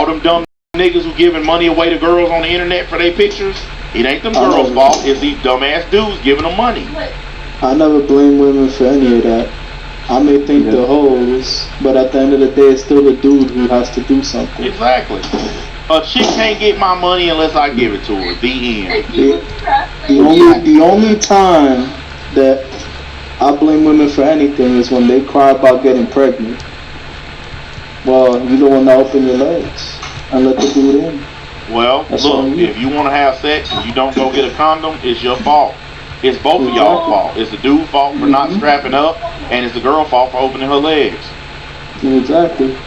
them dumb niggas who giving money away to girls on the internet for their pictures, it ain't them girls' fault. It's these dumbass dudes giving them money. I never blame women for any of that. I may think the hoes, but at the end of the day, it's still the dude who has to do something. Exactly. A chick can't get my money unless I give it to her. The end. The only time that I blame women for anything is when they cry about getting pregnant. Well, you don't want to open your legs and let the dude in. Well, look, if you want to have sex and you don't go get a condom, it's your fault. It's both of y'all's fault. It's the dude's fault for not strapping up, and it's the girl's fault for opening her legs. Exactly.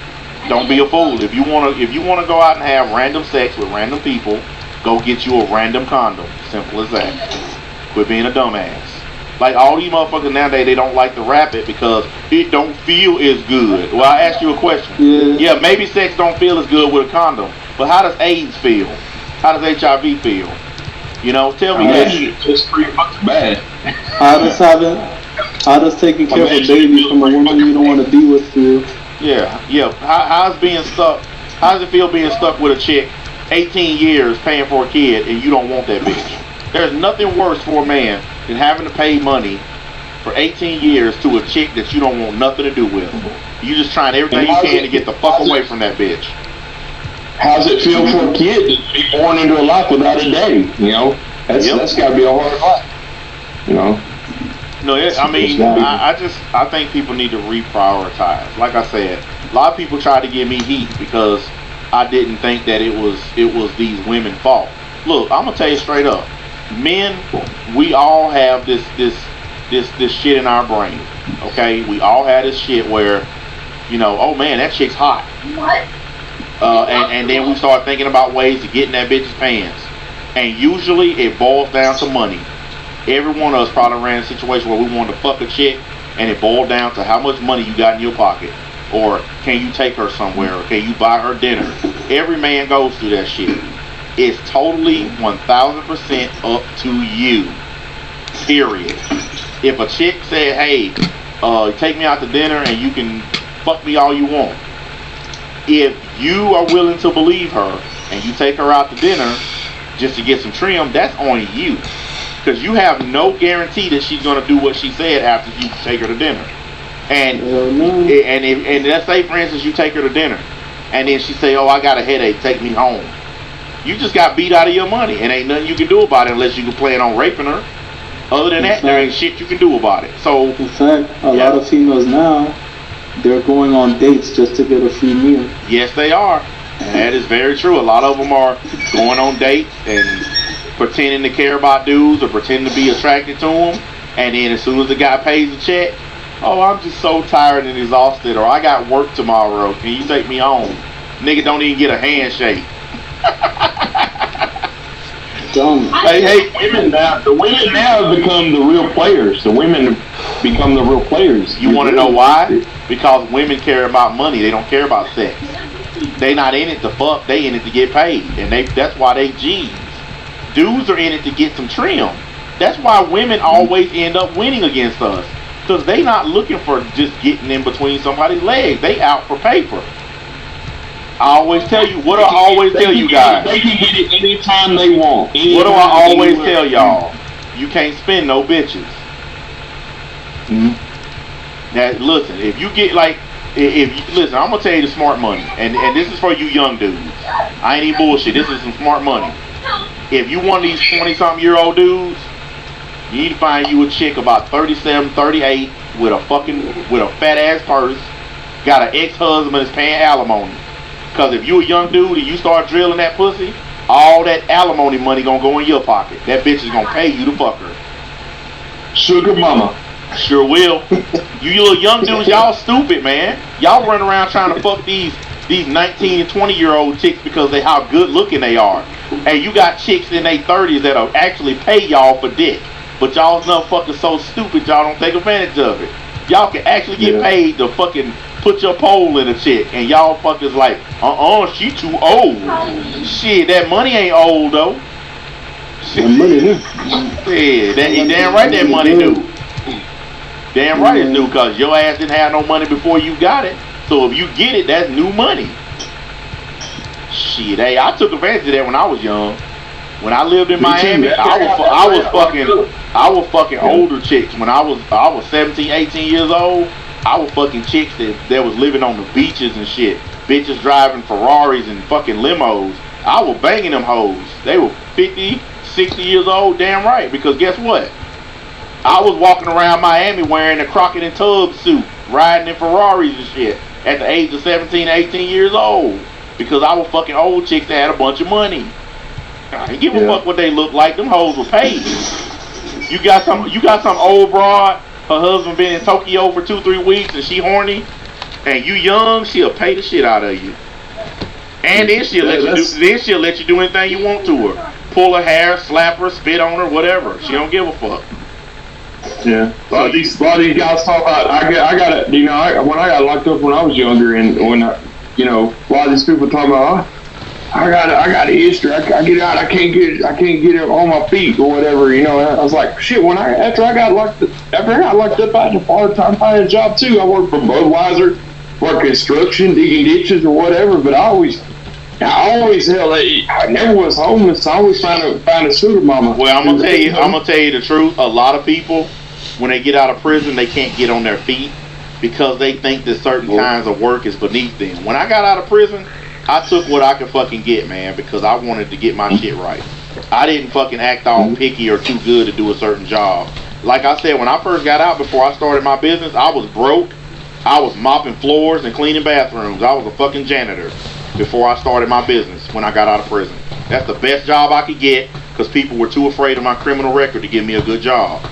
Don't be a fool. If you wanna go out and have random sex with random people, go get you a random condom. Simple as that. Quit being a dumbass. Like all these motherfuckers nowadays, they don't like to wrap it because it don't feel as good. Well, I asked you a question. Yeah, maybe sex don't feel as good with a condom, but how does AIDS feel? How does HIV feel? You know, tell me that. It's pretty fucking bad. How does taking care of a baby from a woman you don't want to be with feel? Yeah. How's being stuck? How does it feel being stuck with a chick 18 years paying for a kid and you don't want that bitch? There's nothing worse for a man than having to pay money for 18 years to a chick that you don't want nothing to do with. You just trying everything you can to get the fuck away from that bitch. How's it feel for a kid to be born into a life without a daddy? You know, that's got to be a hard life. You know. No, I think people need to reprioritize. Like I said, a lot of people try to give me heat because I didn't think that it was these women's fault. Look, I'm gonna tell you straight up, men, we all have this shit in our brain. Okay, we all have this shit where, you know, oh man, that chick's hot. What? And then we start thinking about ways to get in that bitch's pants. And usually it boils down to money. Every one of us probably ran a situation where we wanted to fuck a chick and it boiled down to how much money you got in your pocket. Or can you take her somewhere? Or can you buy her dinner? Every man goes through that shit. It's totally 1000% up to you. Period. If a chick said, hey, take me out to dinner and you can fuck me all you want. If you are willing to believe her and you take her out to dinner just to get some trim, that's on you. Because you have no guarantee that she's going to do what she said after you take her to dinner. And let's say, for instance, you take her to dinner and then she say, oh, I got a headache, take me home. You just got beat out of your money and ain't nothing you can do about it unless you can plan on raping her. Other than that, there ain't shit you can do about it. So, in fact, a lot of females now, they're going on dates just to get a free meal. Yes, they are. And that is very true. A lot of them are going on dates and pretending to care about dudes or pretending to be attracted to them. And then as soon as the guy pays the check, oh, I'm just so tired and exhausted, or I got work tomorrow. Can you take me home? Nigga don't even get a handshake. Dumb. Hey, the women now have become the real players. The women become the real players. You want to know why? Because women care about money. They don't care about sex. They not in it to fuck. They in it to get paid, and that's why they G's. Dudes are in it to get some trim. That's why women always end up winning against us, because they not looking for just getting in between somebody's legs. They out for paper. I always tell you, what do I always tell you guys? They can get it anytime they want. What do I always tell y'all? You can't spend no bitches. Now listen, if you get like, listen, I'm gonna tell you the smart money, and this is for you young dudes. I ain't even bullshit. This is some smart money. If you one of these 20-something-year-old dudes, you need to find you a chick about 37, 38 with a fat ass purse, got an ex-husband that's paying alimony. Cause if you a young dude and you start drilling that pussy, all that alimony money gonna go in your pocket. That bitch is gonna pay you to fuck her. Sugar mama. Sure will. You little young dudes, y'all stupid, man. Y'all run around trying to fuck these 19 and 20-year-old chicks because they how good looking they are. And you got chicks in their 30s that'll actually pay y'all for dick. But y'all motherfuckers so stupid y'all don't take advantage of it. Y'all can actually get paid to fucking put your pole in a chick, and y'all fuckers like, she too old. Shit, that money ain't old though. That money new. Yeah, damn right that money new. Damn right it's new, cause your ass didn't have no money before you got it. So if you get it, that's new money. Shit, hey, I took advantage of that when I was young. When I lived in Me too. Miami, That's I was fucking Yeah. older chicks. When I was 17, 18 years old, I was fucking chicks that was living on the beaches and shit. Bitches driving Ferraris and fucking limos. I was banging them hoes. They were 50, 60 years old, damn right. Because guess what? I was walking around Miami wearing a Crockett and Tubbs suit, riding in Ferraris and shit at the age of 17, 18 years old. Because I was fucking old chicks that had a bunch of money. I didn't give a fuck what they look like. Them hoes were paid. You got some old broad. Her husband been in Tokyo for 2-3 weeks and she horny, and you young. She'll pay the shit out of you, and then she'll let you do anything you want to her. Pull her hair, slap her, spit on her, whatever. She don't give a fuck. Yeah, a lot of these guys talk about. I got it. You know, when I got locked up when I was younger, and when a lot of these people talk about, I got a history. I get out. I can't get it on my feet or whatever. You know, and I was like, shit. After I got locked up, I had a part-time finding a job too. I worked for Budweiser, worked construction, digging ditches or whatever. But I always I never was homeless. I always find a sugar mama. Well, I'm gonna tell you the truth. A lot of people, when they get out of prison, they can't get on their feet because they think that certain kinds of work is beneath them. When I got out of prison, I took what I could fucking get, man, because I wanted to get my shit right. I didn't fucking act all picky or too good to do a certain job. Like I said, when I first got out, before I started my business, I was broke. I was mopping floors and cleaning bathrooms. I was a fucking janitor before I started my business when I got out of prison. That's the best job I could get because people were too afraid of my criminal record to give me a good job.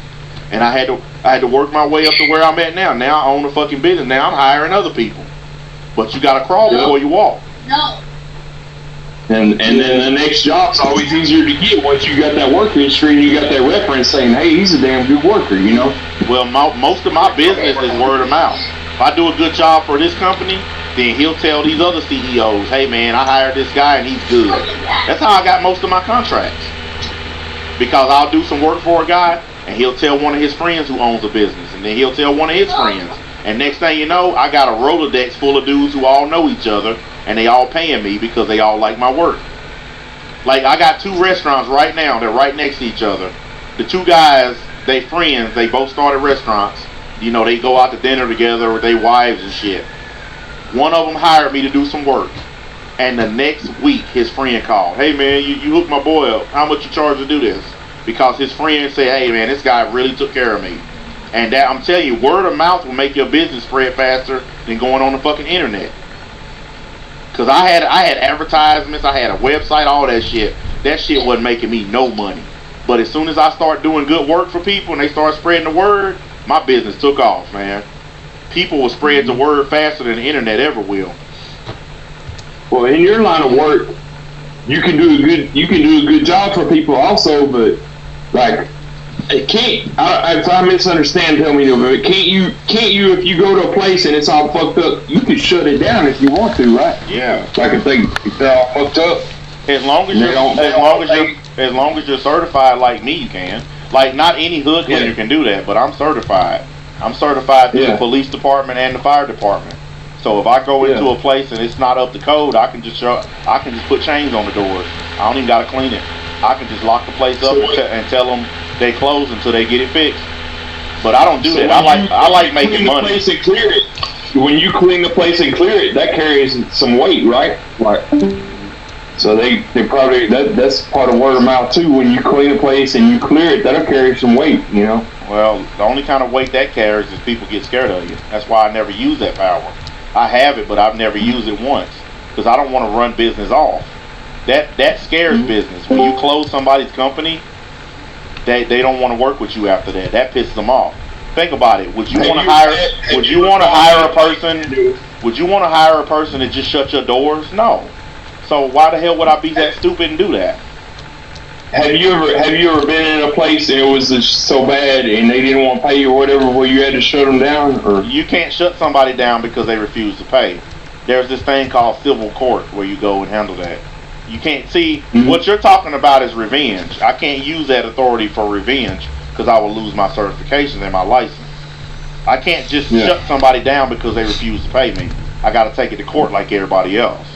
And I had to work my way up to where I'm at now. Now I own a fucking business. Now I'm hiring other people. But you gotta crawl before you walk. No. And then the next job's always easier to get once you got that work history and you got that reference saying, hey, he's a damn good worker, you know? Well, most of my business is word of mouth. If I do a good job for this company, then he'll tell these other CEOs, hey man, I hired this guy and he's good. That's how I got most of my contracts. Because I'll do some work for a guy and he'll tell one of his friends who owns a business, and then he'll tell one of his friends. And next thing you know, I got a Rolodex full of dudes who all know each other, and they all paying me because they all like my work. Like, I got 2 restaurants right now, they're right next to each other. The 2 guys, they friends, they both started restaurants. You know, they go out to dinner together with their wives and shit. One of them hired me to do some work. And the next week, his friend called. Hey man, you hooked my boy up. How much you charge to do this? Because his friend said, hey man, this guy really took care of me. And that, I'm telling you, word of mouth will make your business spread faster than going on the fucking internet. Cause I had advertisements, I had a website, all that shit. That shit wasn't making me no money. But as soon as I start doing good work for people and they start spreading the word, my business took off, man. People will spread the word faster than the internet ever will. Well, in your line of work, you can do a good job for people also, but like, it can't. If I misunderstand, tell me. But can't you? If you go to a place and it's all fucked up, you can shut it down if you want to, right? Yeah. Like if they're all fucked up. As long as you're certified like me, you can. Like, not any hood cleaner can do that, but I'm certified. I'm certified through the police department and the fire department. So if I go into a place and it's not up to code, I can just put chains on the doors. I don't even gotta clean it. I can just lock the place up and tell them they close until they get it fixed. But I don't do that. I like making money. Place and clear it. When you clean the place and clear it, that carries some weight, right? Like, so they probably that's part of word of mouth too. When you clean a place and you clear it, that'll carry some weight, you know. Well, the only kind of weight that carries is people get scared of you. That's why I never use that power. I have it, but I've never used it once because I don't want to run business off. That scares business. When you close somebody's company, they don't want to work with you after that. That pisses them off. Think about it. Would you want to hire a person to just shut your doors? No. So why the hell would I be that stupid and do that? Have you ever been in a place and it was just so bad and they didn't want to pay you or whatever, where you had to shut them down? Or you can't shut somebody down because they refuse to pay. There's this thing called civil court where you go and handle that. You can't see what you're talking about is revenge. I can't use that authority for revenge because I will lose my certifications and my license. I can't just shut somebody down because they refuse to pay me. I got to take it to court like everybody else.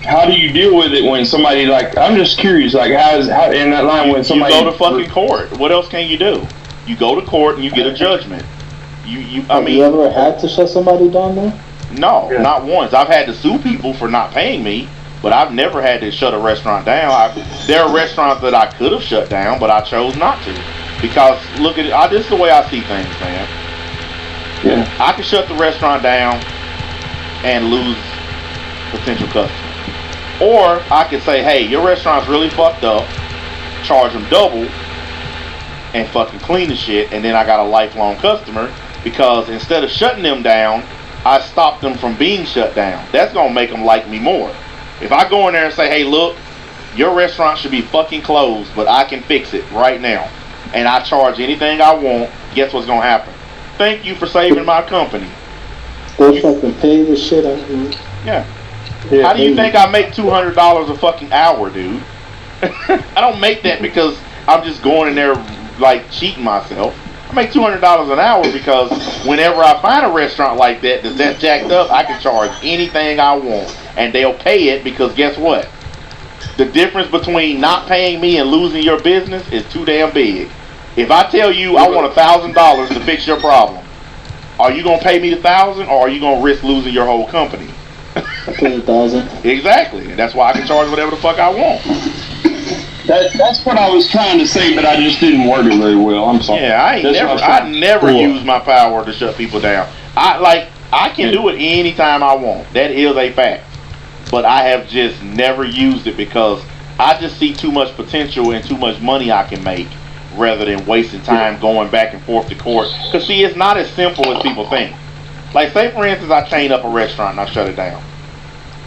how do you deal with it when somebody like? I'm just curious, like how in that line when somebody you go to fucking court. What else can you do? You go to court and you get a judgment. Have you ever had to shut somebody down there? No, not once. I've had to sue people for not paying me, but I've never had to shut a restaurant down. There are restaurants that I could have shut down, but I chose not to. Because, look at it, this is the way I see things, man. Yeah. I could shut the restaurant down and lose potential customers. Or I could say, hey, your restaurant's really fucked up, charge them double, and fucking clean the shit, and then I got a lifelong customer, because instead of shutting them down, I stopped them from being shut down. That's gonna make them like me more. If I go in there and say, hey, look, your restaurant should be fucking closed, but I can fix it right now, and I charge anything I want, guess what's gonna happen? Thank you for saving my company. They fucking pay the shit out of me. Yeah. How do you think I make $200 a fucking hour, dude? I don't make that because I'm just going in there like cheating myself. I make $200 an hour because whenever I find a restaurant like that's jacked up, I can charge anything I want, and they'll pay it because guess what? The difference between not paying me and losing your business is too damn big. If I tell you I want $1,000 to fix your problem, are you gonna pay me the $1,000 or are you gonna risk losing your whole company? I pay $1,000. Exactly, and that's why I can charge whatever the fuck I want. That's what I was trying to say, but I just didn't word it very well. I'm sorry. Yeah, I never use my power to shut people down. I can do it anytime I want. That is a fact. But I have just never used it because I just see too much potential and too much money I can make rather than wasting time going back and forth to court. Because see, it's not as simple as people think. Like, say for instance, I chain up a restaurant and I shut it down.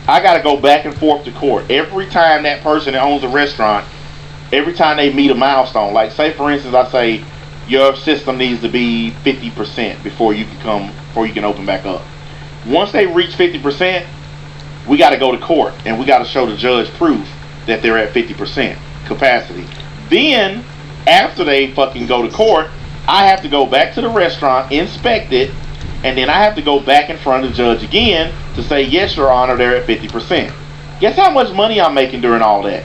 I got to go back and forth to court every time that person that owns a restaurant, every time they meet a milestone. Like, say for instance, I say your system needs to be 50% before you can open back up. Once they reach 50%, we got to go to court and we got to show the judge proof that they're at 50% capacity. Then, after they fucking go to court, I have to go back to the restaurant, inspect it, and then I have to go back in front of the judge again to say, yes, your honor, they're at 50%. Guess how much money I'm making during all that?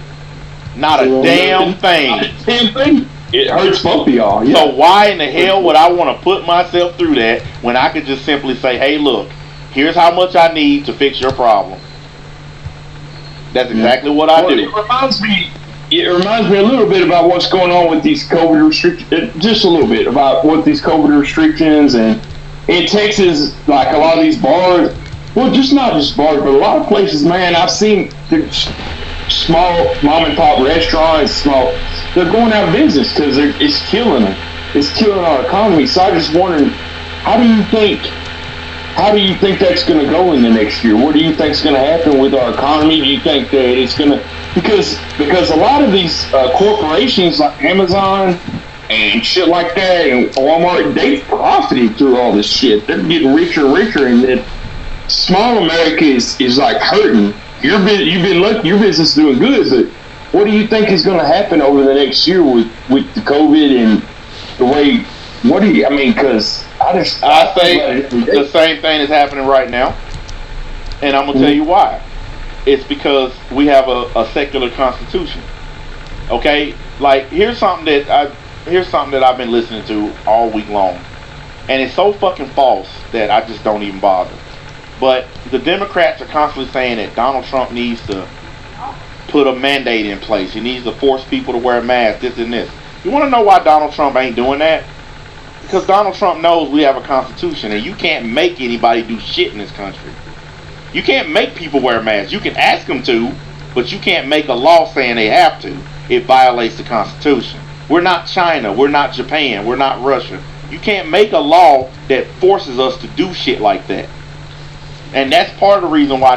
Not a damn thing. It hurts both of y'all. Yeah. So why in the hell would I want to put myself through that when I could just simply say, hey, look, here's how much I need to fix your problem. That's exactly what I do. It reminds me a little bit about what's going on with these COVID restrictions. Just a little bit about what these COVID restrictions and in Texas, like a lot of these bars. Well, not just bars, but a lot of places, man. I've seen small mom and pop restaurants. They're going out of business because it's killing them. It's killing our economy. So I just wondering, how do you think that's going to go in the next year? What do you think is going to happen with our economy? Do you think that it's going to because a lot of these corporations like Amazon and shit like that and Walmart, they've profited through all this shit. They're getting richer and richer, and then small America is like hurting. You've been lucky. Your business is doing good, but what do you think is going to happen over the next year with the COVID and the way? What do you? I mean, because I think the same thing is happening right now, and I'm gonna tell you why. It's because we have a secular constitution. Okay, like here's something that I've been listening to all week long, and it's so fucking false that I just don't even bother. But the Democrats are constantly saying that Donald Trump needs to put a mandate in place. He needs to force people to wear masks, this and this. You want to know why Donald Trump ain't doing that? Because Donald Trump knows we have a constitution, and you can't make anybody do shit in this country. You can't make people wear masks. You can ask them to, but you can't make a law saying they have to. It violates the Constitution. We're not China. We're not Japan. We're not Russia. You can't make a law that forces us to do shit like that. And that's part of the reason why